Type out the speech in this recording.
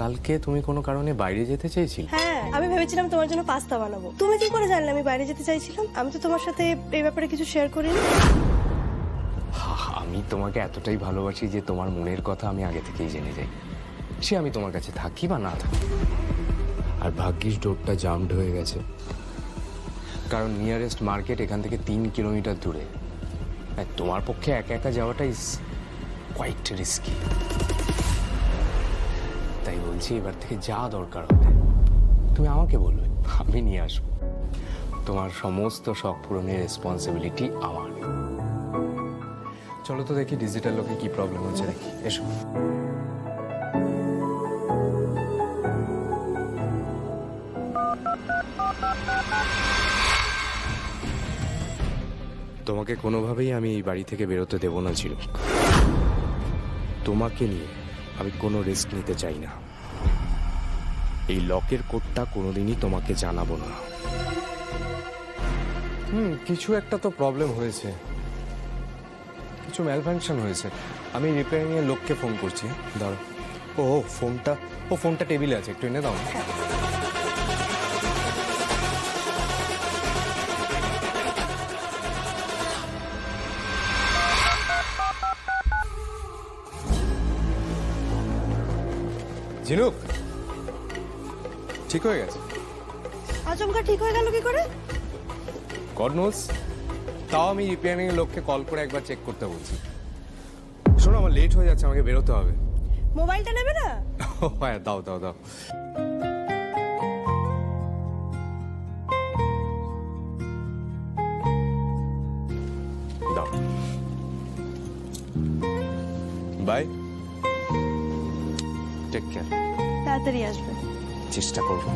কালকে তুমি কোনো কারণে বাইরে যেতে চেয়েছিলে? হ্যাঁ, আমি ভেবেছিলাম তোমার জন্য পাস্তা বানাবো। তুমি কি করে জানলে আমি বাইরে যেতে চাইছিলাম? আমি তো তোমার সাথে এই ব্যাপারে কিছু শেয়ার করিনি। আমি তোমাকে এতটাই ভালোবাসি যে তোমার মনের কথা আমি আগে থেকেই জেনে যাই, সে আমি তোমার কাছে থাকি বা না থাকি। আর ভাগ্যিস রোডটা জামড হয়ে গেছে, কারণ নিয়ারেস্ট মার্কেট এখান থেকে 3 কিলোমিটার দূরে। আর তোমার পক্ষে একা একা যাওয়াটা ইজ কোয়াইট রিস্কি। তাই বলছি, এবার থেকে যা দরকার হবে তুমি আমাকে বলবে, আমি নিয়ে আসবো। তোমার সমস্ত শখ পূরণের রেসপন্সিবিলিটি আমার। চলো তো দেখি ডিজিটাল লোকে কি প্রবলেম হচ্ছে দেখি, এসো। তোমাকে কোনোভাবেই আমি এই বাড়ি থেকে বেরোতে দেব না ছিল। তোমাকে নিয়ে আমি কোনো রিস্ক নিতে চাই না। এই লকের কোডটা কোনোদিনই তোমাকে জানাবো না। কিছু একটা তো প্রবলেম হয়েছে, কিছু ম্যালফাংশন হয়েছে। আমি রিপেয়ারিং এর লোককে ফোন করছি। দাঁড়ো। ফোনটা টেবিলে আছে, একটু এনে দাও না। ঝিনুক, ঠিক হয়ে গেছে? আচমকা ঠিক হয়ে গেল কি করে? God nose. তাও আমি রিপেয়ারিং এর লোককে কল করে একবার চেক করতে বলছি। শোনো, আমার লেট হয়ে যাচ্ছে, আমাকে বেরোতে হবে। মোবাইলটা নেবে না? হ্যাঁ, দাও দাও দাও। দাও। বাই। Take care. তাড়াতাড়ি আসবে। চেষ্টা করবো।